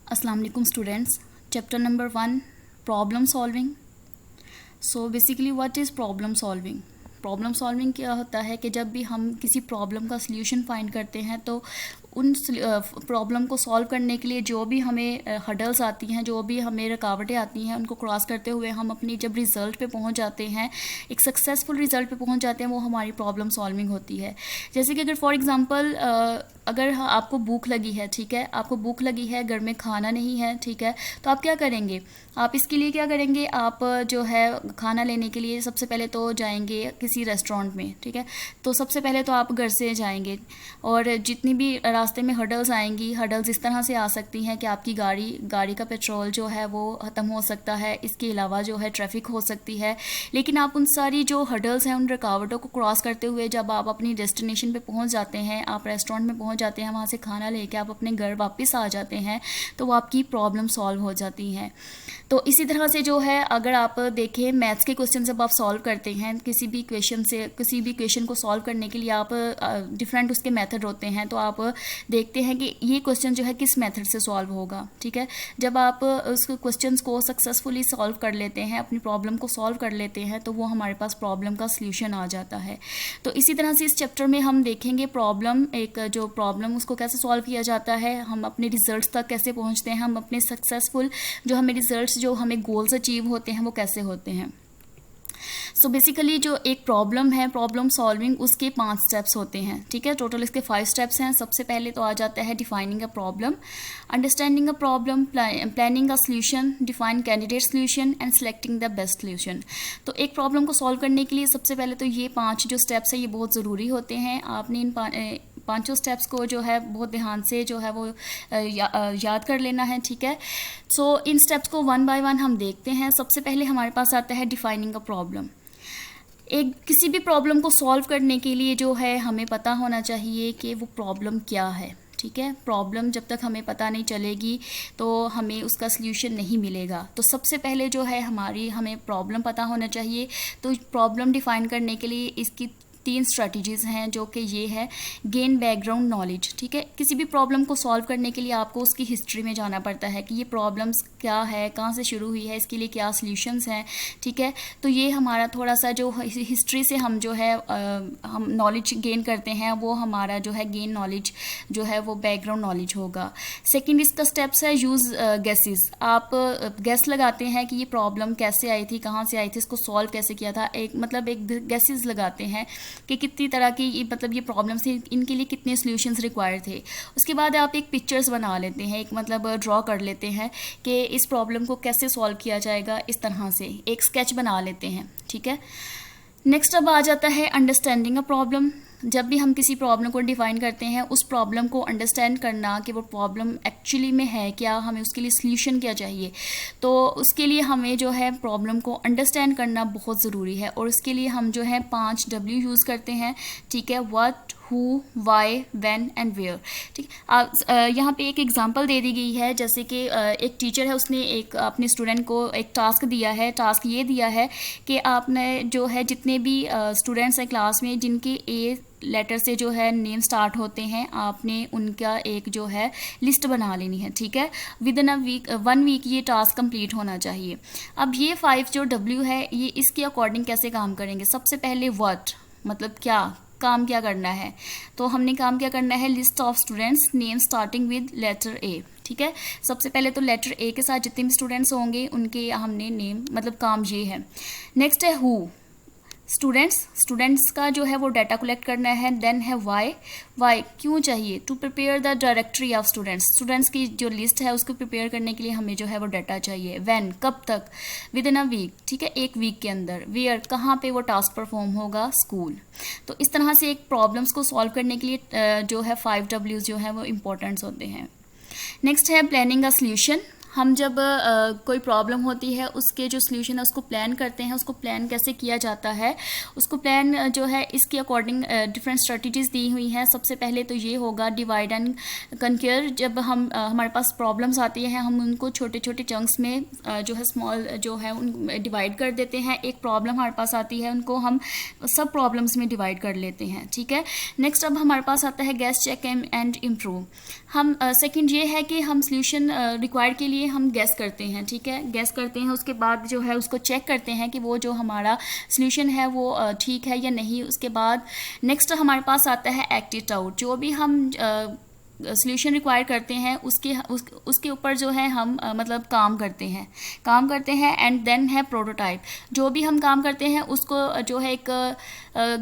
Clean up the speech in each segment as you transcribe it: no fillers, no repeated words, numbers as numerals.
अस्सलाम वालेकुम students. Chapter number 1 problem solving. So basically what is problem solving? Problem solving क्या होता है कि जब भी हम किसी प्रॉब्लम का सल्यूशन फाइंड करते हैं तो उन प्रॉब्लम को सॉल्व करने के लिए जो भी हमें हर्डल्स आती हैं, जो भी हमें रुकावटें आती हैं, उनको क्रॉस करते हुए हम अपनी जब रिज़ल्ट पे पहुंच जाते हैं, एक सक्सेसफुल रिज़ल्ट पे पहुंच जाते हैं, वो हमारी प्रॉब्लम सॉल्विंग होती है। जैसे कि अगर फॉर एग्ज़ाम्पल अगर आपको भूख लगी है, ठीक है, आपको भूख लगी है, घर में खाना नहीं है, ठीक है, तो आप क्या करेंगे? आप इसके लिए क्या करेंगे? आप जो है खाना लेने के लिए सबसे पहले तो जाएंगे किसी रेस्टोरेंट में, ठीक है। तो सबसे पहले तो आप घर से जाएंगे और जितनी भी रास्ते में हर्डल्स आएंगी, हर्डल्स इस तरह से आ सकती हैं कि आपकी गाड़ी का पेट्रोल जो है वो ख़त्म हो सकता है, इसके अलावा जो है ट्रैफिक हो सकती है। लेकिन आप उन सारी जो हर्डल्स हैं, उन रुकावटों को क्रॉस करते हुए जब आप अपनी डेस्टिनेशन पे पहुंच जाते हैं, आप रेस्टोरेंट में पहुंच जाते हैं, वहाँ से खाना लेके आप अपने घर वापस आ जाते हैं, तो वो आपकी प्रॉब्लम सॉल्व हो जाती हैं। तो इसी तरह से जो है अगर आप देखें मैथ्स के क्वेश्चन जब आप सॉल्व करते हैं, किसी भी क्वेश्चन को सॉल्व करने के लिए आप डिफरेंट उसके मेथड होते हैं, तो आप देखते हैं कि ये क्वेश्चन जो है किस मेथड से सॉल्व होगा, ठीक है। जब आप उस क्वेश्चन को सक्सेसफुली सॉल्व कर लेते हैं, अपनी प्रॉब्लम को सॉल्व कर लेते हैं, तो वो हमारे पास प्रॉब्लम का सल्यूशन आ जाता है। तो इसी तरह से इस चैप्टर में हम देखेंगे प्रॉब्लम उसको कैसे सॉल्व किया जाता है, हम अपने रिजल्ट्स तक कैसे पहुंचते हैं, हम अपने सक्सेसफुल जो हमें रिजल्ट्स जो हमें गोल्स अचीव होते हैं वो कैसे होते हैं। सो बेसिकली जो एक प्रॉब्लम है, प्रॉब्लम सॉल्विंग, उसके 5 स्टेप्स होते हैं, ठीक है। टोटल इसके 5 स्टेप्स हैं। सबसे पहले तो आ जाता है defining a problem, understanding a problem, planning a solution, define candidate solution and selecting the best solution. तो एक प्रॉब्लम को सॉल्व करने के लिए सबसे पहले तो ये 5 जो स्टेप्स हैं ये बहुत ज़रूरी होते हैं। आपने इन पांचों स्टेप्स को जो है बहुत ध्यान से जो है वो याद कर लेना है, ठीक है। सो इन स्टेप्स को 1 बाय 1 हम देखते हैं। सबसे पहले हमारे पास आता है डिफाइनिंग अ प्रॉब्लम। किसी भी प्रॉब्लम को सॉल्व करने के लिए जो है हमें पता होना चाहिए कि वो प्रॉब्लम क्या है, ठीक है। प्रॉब्लम जब तक हमें पता नहीं चलेगी तो हमें उसका सल्यूशन नहीं मिलेगा। तो सबसे पहले जो है हमें प्रॉब्लम पता होना चाहिए। तो प्रॉब्लम डिफाइन करने के लिए इसकी 3 स्ट्रेटजीज़ हैं, जो कि ये है गेन बैकग्राउंड नॉलेज, ठीक है। किसी भी प्रॉब्लम को सॉल्व करने के लिए आपको उसकी हिस्ट्री में जाना पड़ता है कि ये प्रॉब्लम्स क्या है, कहाँ से शुरू हुई है, इसके लिए क्या सॉल्यूशंस हैं, ठीक है। तो ये हमारा थोड़ा सा जो हिस्ट्री से हम जो है हम नॉलेज गेन करते हैं, वो हमारा जो है गेन नॉलेज जो है वो बैकग्राउंड नॉलेज होगा। सेकेंड इसका स्टेप्स है यूज़ गेसेस। आप गेस लगाते हैं कि ये प्रॉब्लम कैसे आई थी, कहाँ से आई थी, इसको सॉल्व कैसे किया था। एक गेसेस लगाते हैं कि कितनी तरह की ये प्रॉब्लम्स थी, इनके लिए कितने सॉल्यूशंस रिक्वायर्ड थे। उसके बाद आप एक पिक्चर्स बना लेते हैं, ड्रॉ कर लेते हैं कि इस प्रॉब्लम को कैसे सॉल्व किया जाएगा। इस तरह से एक स्केच बना लेते हैं, ठीक है। नेक्स्ट अब आ जाता है अंडरस्टैंडिंग अ प्रॉब्लम। जब भी हम किसी प्रॉब्लम को डिफाइन करते हैं, उस प्रॉब्लम को अंडरस्टैंड करना कि वो प्रॉब्लम एक्चुअली में है क्या, हमें उसके लिए सल्यूशन क्या चाहिए। तो उसके लिए हमें जो है प्रॉब्लम को अंडरस्टैंड करना बहुत ज़रूरी है, और उसके लिए हम जो है 5 W यूज़ करते हैं, ठीक है। What, who, why, when and where, ठीक। यहाँ पे एक एग्जांपल दे दी गई है। जैसे कि एक टीचर है, उसने एक अपने स्टूडेंट को एक टास्क दिया है। टास्क ये दिया है कि आपने जो है जितने भी स्टूडेंट्स हैं क्लास में जिनके ए लेटर से जो है नेम स्टार्ट होते हैं, आपने उनका एक जो है लिस्ट बना लेनी है, ठीक है। विद इन 1 वीक ये टास्क कंप्लीट होना चाहिए। अब ये 5 जो W है ये इसके अकॉर्डिंग कैसे काम करेंगे? सबसे पहले व्हाट मतलब क्या, काम क्या करना है। तो हमने काम क्या करना है, list of students name starting with letter A, ठीक है। सबसे पहले तो लेटर ए के साथ जितने भी स्टूडेंट्स होंगे उनके हमने नेम काम ये है। नेक्स्ट है हु, स्टूडेंट्स का जो है वो डाटा कलेक्ट करना है। देन है वाई क्यों चाहिए, to prepare the directory of students की जो लिस्ट है उसको प्रिपेयर करने के लिए हमें जो है वो डाटा चाहिए। व्हेन कब तक, विद इन अ वीक, ठीक है, 1 वीक के अंदर। वेयर कहाँ पे वो टास्क परफॉर्म होगा, स्कूल। तो इस तरह से एक प्रॉब्लम्स को सॉल्व करने के लिए जो है 5 W's जो है वो इम्पोर्टेंट्स होते हैं। नेक्स्ट है प्लानिंग अ सॉल्यूशन। हम जब कोई प्रॉब्लम होती है उसके जो सॉल्यूशन है उसको प्लान करते हैं। उसको प्लान कैसे किया जाता है, उसको प्लान जो है इसके अकॉर्डिंग डिफरेंट स्ट्रेटजीज दी हुई हैं। सबसे पहले तो ये होगा डिवाइड एंड कन्क्योर। जब हमारे पास प्रॉब्लम्स आती हैं हम उनको छोटे छोटे चंक्स में जो है स्मॉल जो है उन डिवाइड कर देते हैं। एक प्रॉब्लम हमारे पास आती है उनको हम सब प्रॉब्लम्स में डिवाइड कर लेते हैं, ठीक है। नेक्स्ट अब हमारे पास आता है गेस, चेक एंड इम्प्रूव। हम सेकंड ये है कि हम सोल्यूशन रिक्वायर्ड के लिए हम गैस करते हैं, ठीक है, गैस करते हैं, उसके बाद जो है उसको चेक करते हैं कि वो जो हमारा सोल्यूशन है वो ठीक है या नहीं। उसके बाद नेक्स्ट हमारे पास आता है एक्ट इट आउट। जो भी हम सोल्यूशन रिक्वायर करते हैं उसके ऊपर जो है हम मतलब काम करते हैं एंड देन है प्रोटोटाइप। जो भी हम काम करते हैं उसको जो है एक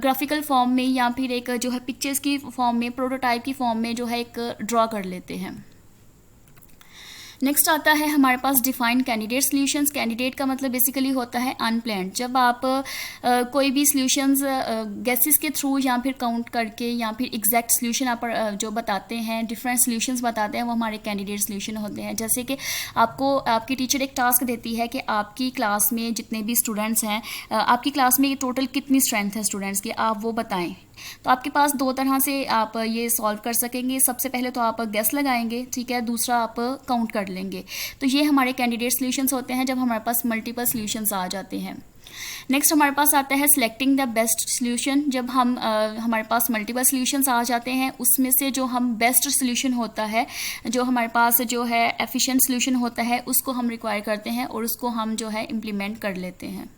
ग्राफिकल फॉर्म में या फिर एक जो है पिक्चर्स की फॉर्म में, प्रोटोटाइप की फॉर्म में जो है एक ड्रॉ कर लेते हैं। नेक्स्ट आता है हमारे पास डिफाइन कैंडिडेट सॉल्यूशंस। कैंडिडेट का मतलब बेसिकली होता है अनप्लान्ड। जब आप कोई भी सॉल्यूशंस गैसेस के थ्रू या फिर काउंट करके या फिर एग्जैक्ट सॉल्यूशन आप जो बताते हैं, डिफरेंट सॉल्यूशंस बताते हैं, वो हमारे कैंडिडेट सॉल्यूशन होते हैं। जैसे कि आपको आपकी टीचर एक टास्क देती है कि आपकी क्लास में जितने भी स्टूडेंट्स हैं, आपकी क्लास में टोटल कितनी स्ट्रेंथ है स्टूडेंट्स की, आप वो बताएं। तो आपके पास दो तरह से आप ये सॉल्व कर सकेंगे। सबसे पहले तो आप गेस लगाएंगे, ठीक है, दूसरा आप काउंट कर लेंगे। तो ये हमारे कैंडिडेट सॉल्यूशंस होते हैं जब हमारे पास मल्टीपल सॉल्यूशंस आ जाते हैं। नेक्स्ट हमारे पास आता है सिलेक्टिंग द बेस्ट सॉल्यूशन। जब हम हमारे पास मल्टीपल सॉल्यूशंस आ जाते हैं, उसमें से जो हम बेस्ट सॉल्यूशन होता है, जो हमारे पास जो है एफिशिएंट सॉल्यूशन होता है, उसको हम रिक्वायर करते हैं और उसको हम जो है इम्प्लीमेंट कर लेते हैं।